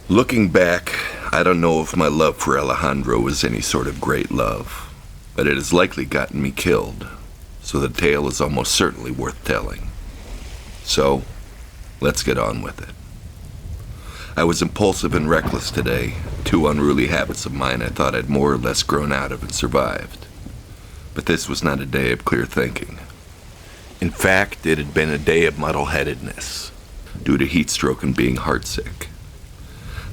Looking back, I don't know if my love for Alejandro was any sort of great love, but it has likely gotten me killed, so the tale is almost certainly worth telling. So, let's get on with it. I was impulsive and reckless today, two unruly habits of mine I thought I'd more or less grown out of and survived. But this was not a day of clear thinking. In fact, it had been a day of muddle-headedness, due to heat stroke and being heartsick.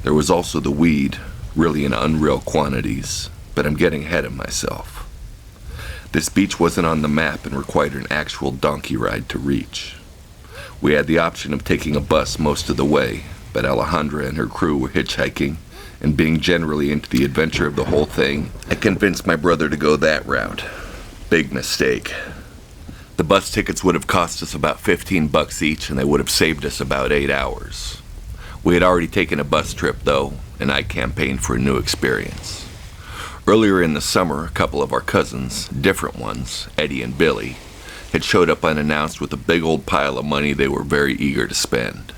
There was also the weed, really in unreal quantities, but I'm getting ahead of myself. This beach wasn't on the map and required an actual donkey ride to reach. We had the option of taking a bus most of the way, but Alejandra and her crew were hitchhiking, and being generally into the adventure of the whole thing, I convinced my brother to go that route. Big mistake. The bus tickets would have cost us about $15 each, and they would have saved us about 8 hours. We had already taken a bus trip, though, and I campaigned for a new experience. Earlier in the summer, a couple of our cousins, different ones, Eddie and Billy, had showed up unannounced with a big old pile of money they were very eager to spend.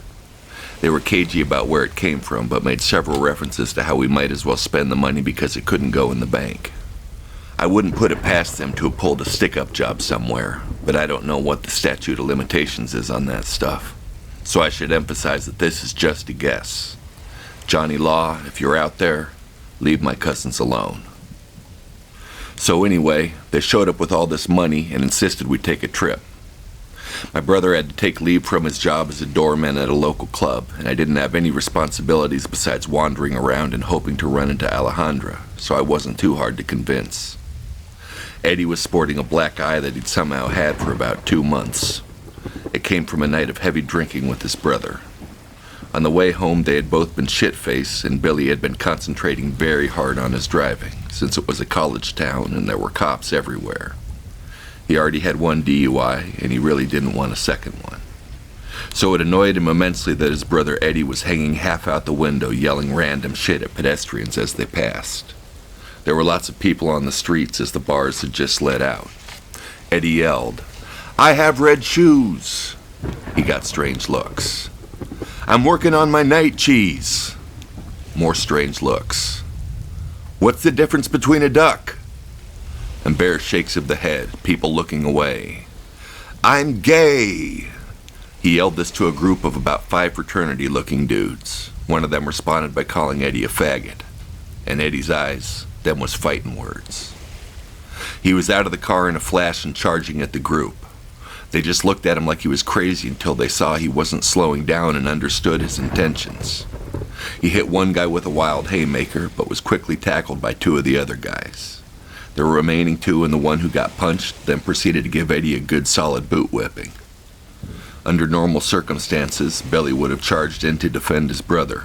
They were cagey about where it came from, but made several references to how we might as well spend the money because it couldn't go in the bank. I wouldn't put it past them to have pulled a stick-up job somewhere, but I don't know what the statute of limitations is on that stuff. So I should emphasize that this is just a guess. Johnny Law, if you're out there, leave my cousins alone. So anyway, they showed up with all this money and insisted we take a trip. My brother had to take leave from his job as a doorman at a local club, and I didn't have any responsibilities besides wandering around and hoping to run into Alejandra, so I wasn't too hard to convince. Eddie was sporting a black eye that he'd somehow had for about 2 months. It came from a night of heavy drinking with his brother. On the way home, they had both been shit-faced, and Billy had been concentrating very hard on his driving, since it was a college town and there were cops everywhere. He already had 1 DUI, and he really didn't want a second one. So it annoyed him immensely that his brother Eddie was hanging half out the window yelling random shit at pedestrians as they passed. There were lots of people on the streets as the bars had just let out. Eddie yelled, "I have red shoes!" He got strange looks. "I'm working on my night cheese!" More strange looks. "What's the difference between a duck?" And bare shakes of the head, people looking away. "I'm gay!" He yelled this to a group of about 5 fraternity-looking dudes. One of them responded by calling Eddie a faggot. And Eddie's eyes, them was fighting words. He was out of the car in a flash and charging at the group. They just looked at him like he was crazy until they saw he wasn't slowing down and understood his intentions. He hit one guy with a wild haymaker, but was quickly tackled by 2 of the other guys. The remaining 2 and the one who got punched then proceeded to give Eddie a good solid boot whipping. Under normal circumstances, Billy would have charged in to defend his brother,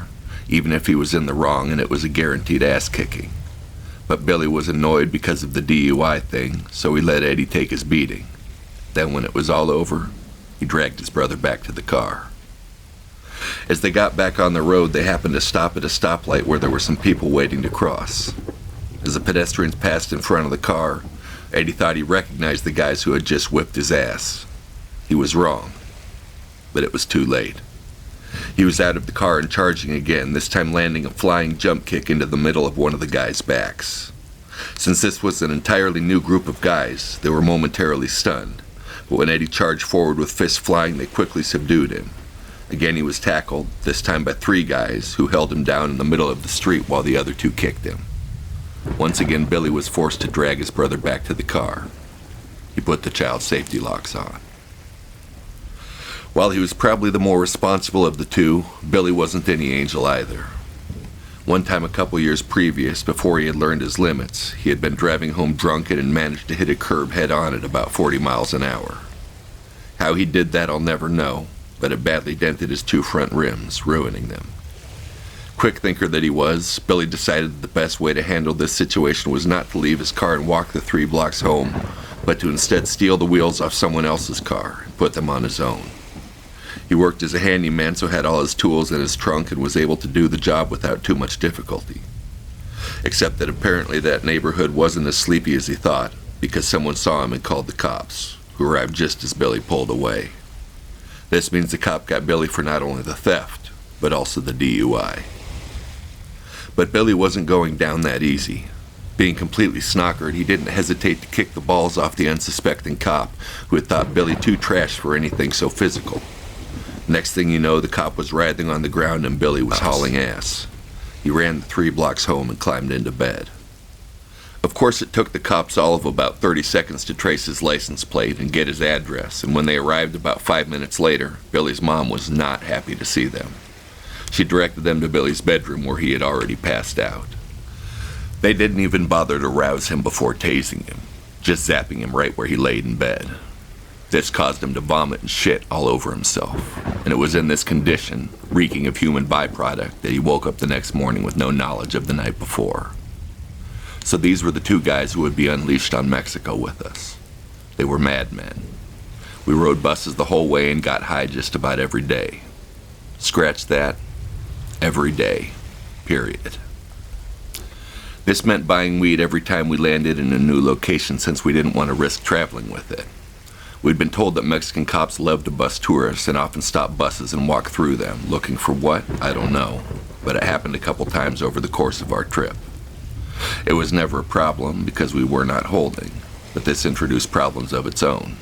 even if he was in the wrong and it was a guaranteed ass-kicking. But Billy was annoyed because of the DUI thing, so he let Eddie take his beating. Then when it was all over, he dragged his brother back to the car. As they got back on the road, they happened to stop at a stoplight where there were some people waiting to cross. As the pedestrians passed in front of the car, Eddie thought he recognized the guys who had just whipped his ass. He was wrong, but it was too late. He was out of the car and charging again, this time landing a flying jump kick into the middle of one of the guys' backs. Since this was an entirely new group of guys, they were momentarily stunned, but when Eddie charged forward with fists flying, they quickly subdued him. Again he was tackled, this time by 3 guys, who held him down in the middle of the street while the other 2 kicked him. Once again, Billy was forced to drag his brother back to the car. He put the child safety locks on. While he was probably the more responsible of the 2, Billy wasn't any angel either. One time a couple years previous, before he had learned his limits, he had been driving home drunk and had managed to hit a curb head-on at about 40 miles an hour. How he did that I'll never know, but it badly dented his 2 front rims, ruining them. Quick thinker that he was, Billy decided that the best way to handle this situation was not to leave his car and walk the 3 blocks home, but to instead steal the wheels off someone else's car and put them on his own. He worked as a handyman, so had all his tools in his trunk and was able to do the job without too much difficulty. Except that apparently that neighborhood wasn't as sleepy as he thought, because someone saw him and called the cops, who arrived just as Billy pulled away. This means the cop got Billy for not only the theft, but also the DUI. But Billy wasn't going down that easy. Being completely snockered, he didn't hesitate to kick the balls off the unsuspecting cop who had thought Billy too trash for anything so physical. Next thing you know, the cop was writhing on the ground and Billy was hauling ass. He ran the 3 blocks home and climbed into bed. Of course, it took the cops all of about 30 seconds to trace his license plate and get his address, and when they arrived about 5 minutes later, Billy's mom was not happy to see them. She directed them to Billy's bedroom where he had already passed out. They didn't even bother to rouse him before tasing him, just zapping him right where he laid in bed. This caused him to vomit and shit all over himself, and it was in this condition, reeking of human byproduct, that he woke up the next morning with no knowledge of the night before. So these were the 2 guys who would be unleashed on Mexico with us. They were madmen. We rode buses the whole way and got high just about every day. Scratch that. Every day. Period. This meant buying weed every time we landed in a new location since we didn't want to risk traveling with it. We'd been told that Mexican cops loved to bust tourists and often stop buses and walk through them, looking for what? I don't know. But it happened a couple times over the course of our trip. It was never a problem because we were not holding, but this introduced problems of its own.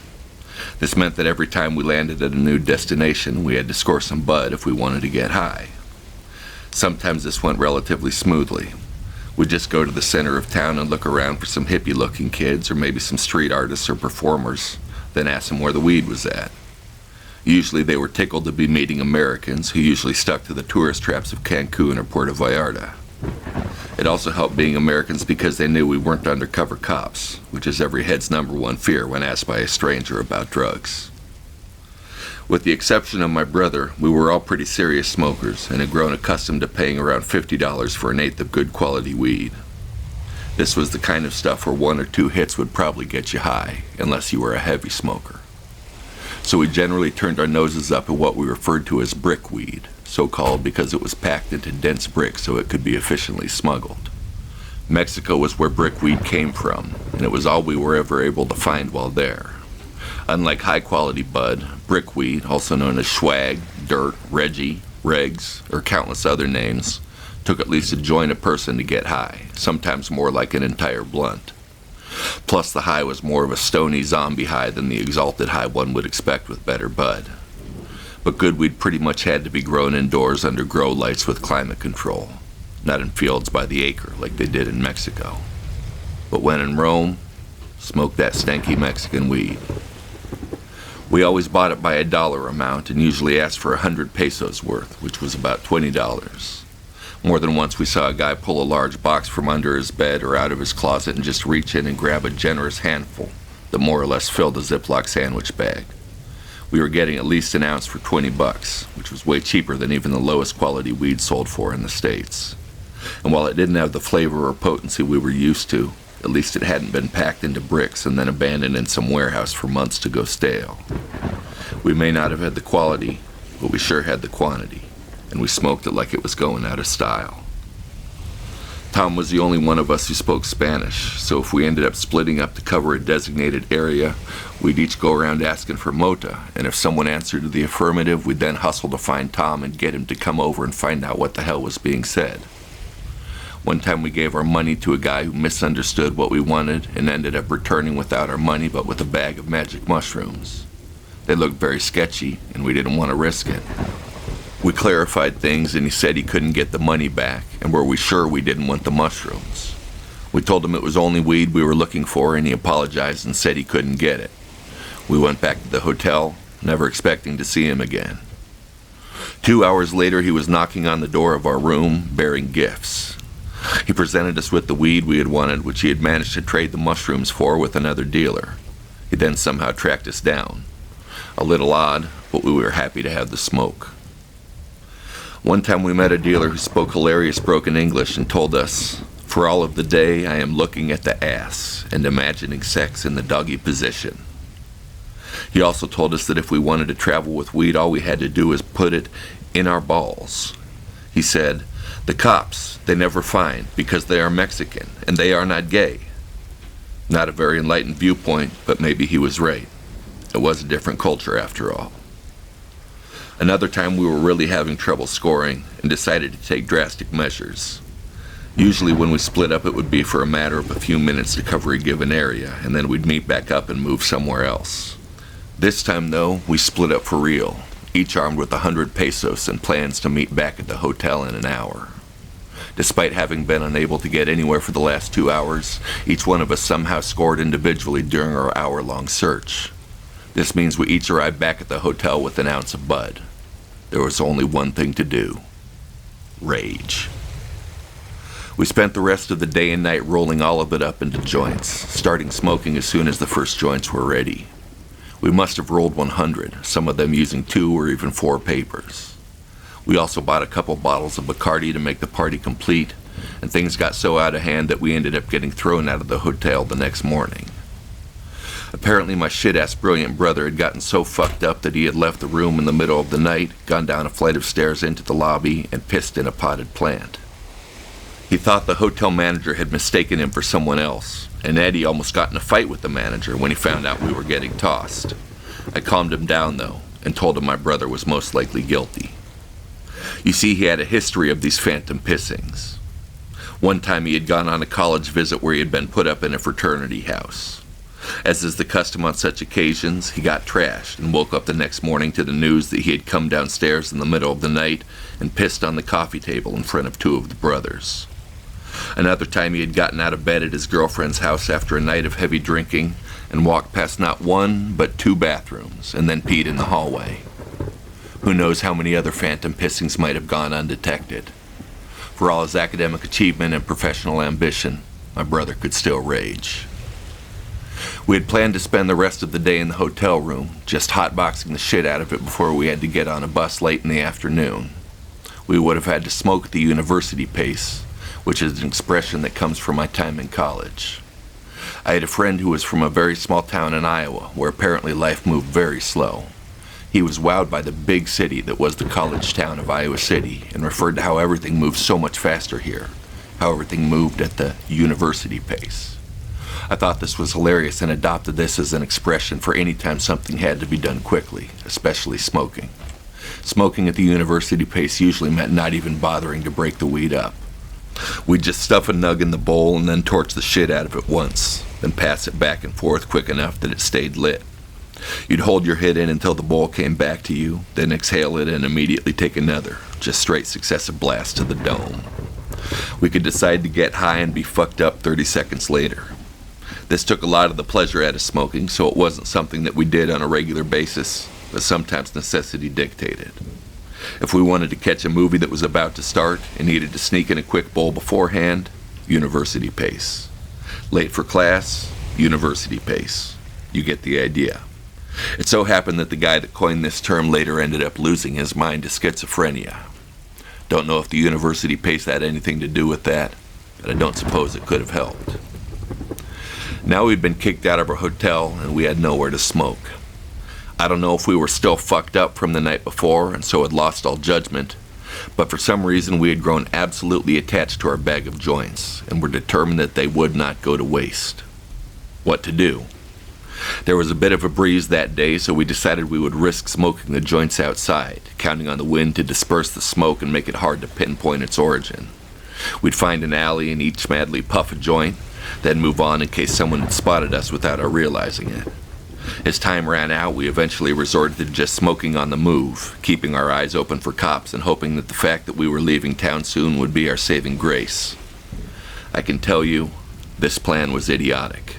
This meant that every time we landed at a new destination, we had to score some bud if we wanted to get high. Sometimes this went relatively smoothly. We'd just go to the center of town and look around for some hippie-looking kids or maybe some street artists or performers, then ask them where the weed was at. Usually they were tickled to be meeting Americans who usually stuck to the tourist traps of Cancun or Puerto Vallarta. It also helped being Americans because they knew we weren't undercover cops, which is every head's #1 fear when asked by a stranger about drugs. With the exception of my brother, we were all pretty serious smokers and had grown accustomed to paying around $50 for an eighth of good quality weed. This was the kind of stuff where 1 or 2 hits would probably get you high, unless you were a heavy smoker. So we generally turned our noses up at what we referred to as brick weed, so called because it was packed into dense bricks so it could be efficiently smuggled. Mexico was where brick weed came from, and it was all we were ever able to find while there. Unlike high-quality bud, brick weed, also known as swag, dirt, Reggie, regs, or countless other names, took at least a joint a person to get high, sometimes more like an entire blunt. Plus the high was more of a stony zombie high than the exalted high one would expect with better bud. But good weed pretty much had to be grown indoors under grow lights with climate control, not in fields by the acre like they did in Mexico. But when in Rome, smoke that stanky Mexican weed. We always bought it by a dollar amount and usually asked for 100 pesos worth, which was about $20. More than once we saw a guy pull a large box from under his bed or out of his closet and just reach in and grab a generous handful that more or less filled a Ziploc sandwich bag. We were getting at least an ounce for $20, which was way cheaper than even the lowest quality weed sold for in the States. And while it didn't have the flavor or potency we were used to, at least it hadn't been packed into bricks and then abandoned in some warehouse for months to go stale. We may not have had the quality, but we sure had the quantity, and we smoked it like it was going out of style. Tom was the only one of us who spoke Spanish, so if we ended up splitting up to cover a designated area, we'd each go around asking for mota, and if someone answered to the affirmative, we'd then hustle to find Tom and get him to come over and find out what the hell was being said. One time we gave our money to a guy who misunderstood what we wanted and ended up returning without our money but with a bag of magic mushrooms. They looked very sketchy, and we didn't want to risk it. We clarified things and he said he couldn't get the money back, and were we sure we didn't want the mushrooms. We told him it was only weed we were looking for and he apologized and said he couldn't get it. We went back to the hotel, never expecting to see him again. 2 hours later he was knocking on the door of our room, bearing gifts. He presented us with the weed we had wanted, which he had managed to trade the mushrooms for with another dealer. He then somehow tracked us down. A little odd, but we were happy to have the smoke. One time we met a dealer who spoke hilarious broken English and told us, "For all of the day I am looking at the ass and imagining sex in the doggy position." He also told us that if we wanted to travel with weed, all we had to do was put it in our balls. He said, "The cops, they never find because they are Mexican and they are not gay." Not a very enlightened viewpoint, but maybe he was right. It was a different culture after all. Another time we were really having trouble scoring and decided to take drastic measures. Usually when we split up, it would be for a matter of a few minutes to cover a given area, and then we'd meet back up and move somewhere else. This time, though, we split up for real, each armed with 100 pesos and plans to meet back at the hotel in an hour. Despite having been unable to get anywhere for the last 2 hours, each one of us somehow scored individually during our hour-long search. This means we each arrived back at the hotel with an ounce of bud. There was only one thing to do: rage. We spent the rest of the day and night rolling all of it up into joints, starting smoking as soon as the first joints were ready. We must have rolled 100, some of them using 2 or even 4 papers. We also bought a couple bottles of Bacardi to make the party complete, and things got so out of hand that we ended up getting thrown out of the hotel the next morning. Apparently my shit-ass brilliant brother had gotten so fucked up that he had left the room in the middle of the night, gone down a flight of stairs into the lobby, and pissed in a potted plant. He thought the hotel manager had mistaken him for someone else, and Eddie almost got in a fight with the manager when he found out we were getting tossed. I calmed him down, though, and told him my brother was most likely guilty. You see, he had a history of these phantom pissings. One time he had gone on a college visit where he had been put up in a fraternity house. As is the custom on such occasions, he got trashed and woke up the next morning to the news that he had come downstairs in the middle of the night and pissed on the coffee table in front of 2 of the brothers. Another time he had gotten out of bed at his girlfriend's house after a night of heavy drinking and walked past not 1 but 2 bathrooms and then peed in the hallway. Who knows how many other phantom pissings might have gone undetected. For all his academic achievement and professional ambition, my brother could still rage. We had planned to spend the rest of the day in the hotel room, just hotboxing the shit out of it before we had to get on a bus late in the afternoon. We would have had to smoke at the university pace, which is an expression that comes from my time in college. I had a friend who was from a very small town in Iowa, where apparently life moved very slow. He was wowed by the big city that was the college town of Iowa City, and referred to how everything moved so much faster here, how everything moved at the university pace. I thought this was hilarious and adopted this as an expression for any time something had to be done quickly, especially smoking. Smoking at the university pace usually meant not even bothering to break the weed up. We'd just stuff a nug in the bowl and then torch the shit out of it once, then pass it back and forth quick enough that it stayed lit. You'd hold your hit in until the bowl came back to you, then exhale it and immediately take another, just straight successive blast to the dome. We could decide to get high and be fucked up 30 seconds later. This took a lot of the pleasure out of smoking, so it wasn't something that we did on a regular basis, but sometimes necessity dictated. If we wanted to catch a movie that was about to start and needed to sneak in a quick bowl beforehand, university pace. Late for class, university pace. You get the idea. It so happened that the guy that coined this term later ended up losing his mind to schizophrenia. Don't know if the university pace had anything to do with that, but I don't suppose it could have helped. Now we'd been kicked out of our hotel and we had nowhere to smoke. I don't know if we were still fucked up from the night before and so had lost all judgment, but for some reason we had grown absolutely attached to our bag of joints and were determined that they would not go to waste. What to do? There was a bit of a breeze that day, so we decided we would risk smoking the joints outside, counting on the wind to disperse the smoke and make it hard to pinpoint its origin. We'd find an alley and each madly puff a joint, then move on in case someone had spotted us without our realizing it. As time ran out, we eventually resorted to just smoking on the move, keeping our eyes open for cops and hoping that the fact that we were leaving town soon would be our saving grace. I can tell you, this plan was idiotic.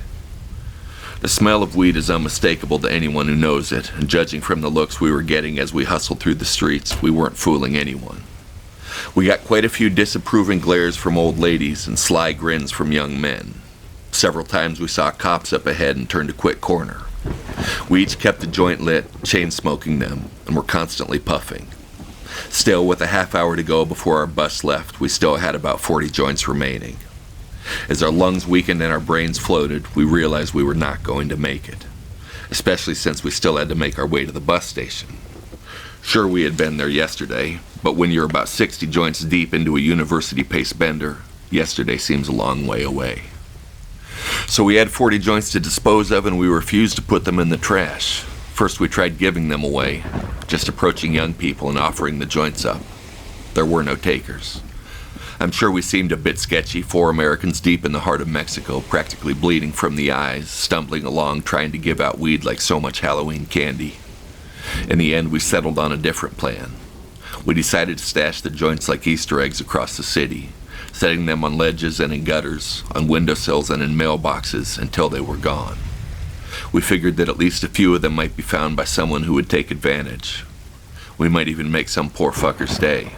The smell of weed is unmistakable to anyone who knows it, and judging from the looks we were getting as we hustled through the streets, we weren't fooling anyone. We got quite a few disapproving glares from old ladies and sly grins from young men. Several times we saw cops up ahead and turned a quick corner. We each kept the joint lit, chain smoking them, and were constantly puffing. Still, with a half hour to go before our bus left, we still had about 40 joints remaining. As our lungs weakened and our brains floated, we realized we were not going to make it, especially since we still had to make our way to the bus station. Sure, we had been there yesterday, but when you're about 60 joints deep into a university pace bender, yesterday seems a long way away. So we had 40 joints to dispose of and we refused to put them in the trash. First we tried giving them away, just approaching young people and offering the joints up. There were no takers. I'm sure we seemed a bit sketchy, 4 Americans deep in the heart of Mexico, practically bleeding from the eyes, stumbling along trying to give out weed like so much Halloween candy. In the end, we settled on a different plan. We decided to stash the joints like Easter eggs across the city, setting them on ledges and in gutters, on windowsills and in mailboxes until they were gone. We figured that at least a few of them might be found by someone who would take advantage. We might even make some poor fucker stay.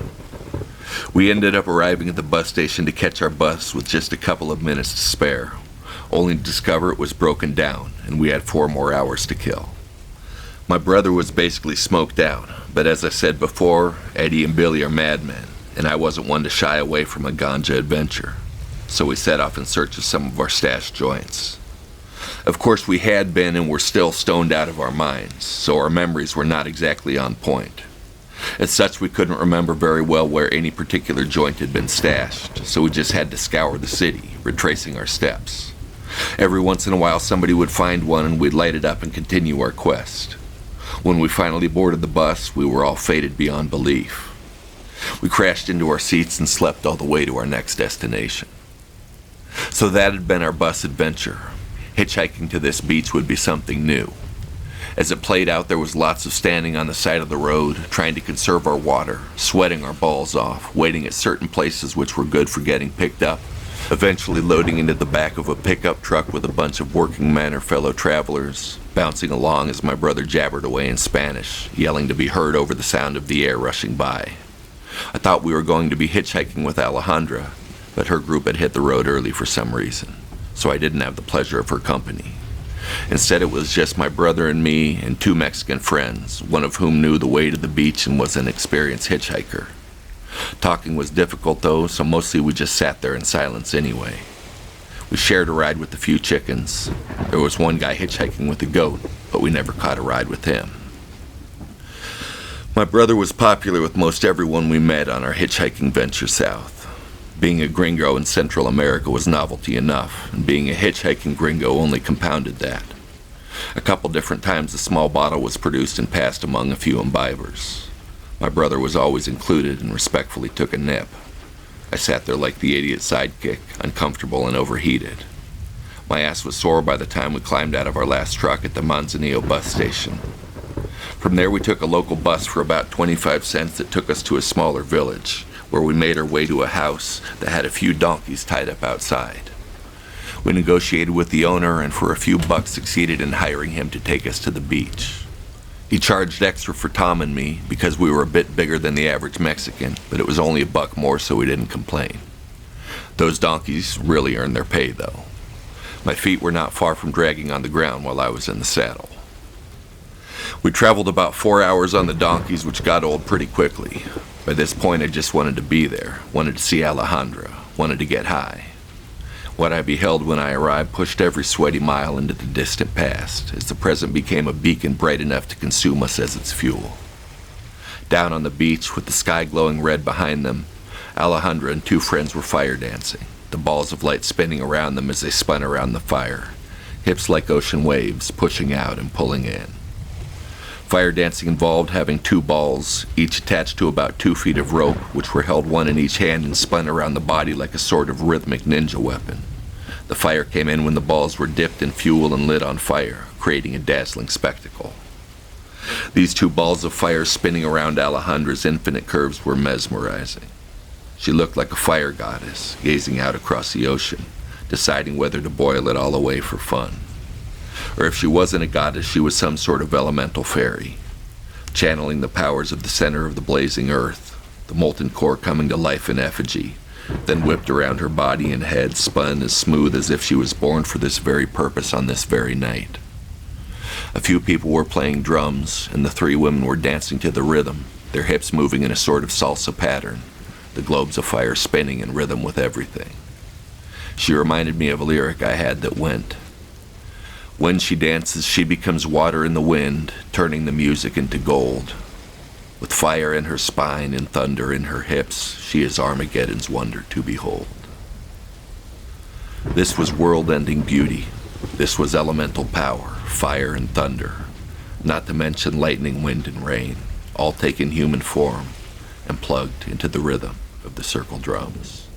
We ended up arriving at the bus station to catch our bus with just a couple of minutes to spare, only to discover it was broken down and we had 4 more hours to kill. My brother was basically smoked out, but as I said before, Eddie and Billy are madmen, and I wasn't one to shy away from a ganja adventure, so we set off in search of some of our stashed joints. Of course, we had been and were still stoned out of our minds, so our memories were not exactly on point. As such, we couldn't remember very well where any particular joint had been stashed, so we just had to scour the city, retracing our steps. Every once in a while, somebody would find one and we'd light it up and continue our quest. When we finally boarded the bus, we were all faded beyond belief. We crashed into our seats and slept all the way to our next destination. So that had been our bus adventure. Hitchhiking to this beach would be something new. As it played out, there was lots of standing on the side of the road, trying to conserve our water, sweating our balls off, waiting at certain places which were good for getting picked up, eventually loading into the back of a pickup truck with a bunch of working men or fellow travelers, bouncing along as my brother jabbered away in Spanish, yelling to be heard over the sound of the air rushing by. I thought we were going to be hitchhiking with Alejandra, but her group had hit the road early for some reason, so I didn't have the pleasure of her company. Instead, it was just my brother and me and 2 Mexican friends, one of whom knew the way to the beach and was an experienced hitchhiker. Talking was difficult, though, so mostly we just sat there in silence anyway. We shared a ride with a few chickens. There was one guy hitchhiking with a goat, but we never caught a ride with him. My brother was popular with most everyone we met on our hitchhiking venture south. Being a gringo in Central America was novelty enough, and being a hitchhiking gringo only compounded that. A couple different times a small bottle was produced and passed among a few imbibers. My brother was always included and respectfully took a nip. I sat there like the idiot sidekick, uncomfortable and overheated. My ass was sore by the time we climbed out of our last truck at the Manzanillo bus station. From there we took a local bus for about 25 cents that took us to a smaller village, where we made our way to a house that had a few donkeys tied up outside. We negotiated with the owner and for a few bucks succeeded in hiring him to take us to the beach. He charged extra for Tom and me because we were a bit bigger than the average Mexican, but it was only $1 more, so we didn't complain. Those donkeys really earned their pay, though. My feet were not far from dragging on the ground while I was in the saddle. We traveled about 4 hours on the donkeys, which got old pretty quickly. By this point, I just wanted to be there, wanted to see Alejandra, wanted to get high. What I beheld when I arrived pushed every sweaty mile into the distant past, as the present became a beacon bright enough to consume us as its fuel. Down on the beach, with the sky glowing red behind them, Alejandra and 2 friends were fire dancing, the balls of light spinning around them as they spun around the fire, hips like ocean waves, pushing out and pulling in. Fire dancing involved having 2 balls, each attached to about 2 feet of rope, which were held one in each hand and spun around the body like a sort of rhythmic ninja weapon. The fire came in when the balls were dipped in fuel and lit on fire, creating a dazzling spectacle. These 2 balls of fire spinning around Alejandra's infinite curves were mesmerizing. She looked like a fire goddess, gazing out across the ocean, deciding whether to boil it all away for fun. Or if she wasn't a goddess, she was some sort of elemental fairy, channeling the powers of the center of the blazing earth, the molten core coming to life in effigy, then whipped around her body and head, spun as smooth as if she was born for this very purpose on this very night. A few people were playing drums, and the 3 women were dancing to the rhythm, their hips moving in a sort of salsa pattern, the globes of fire spinning in rhythm with everything. She reminded me of a lyric I had that went, "When she dances, she becomes water in the wind, turning the music into gold. With fire in her spine and thunder in her hips, she is Armageddon's wonder to behold." This was world-ending beauty. This was elemental power, fire and thunder, not to mention lightning, wind, and rain, all taken human form and plugged into the rhythm of the circle drums.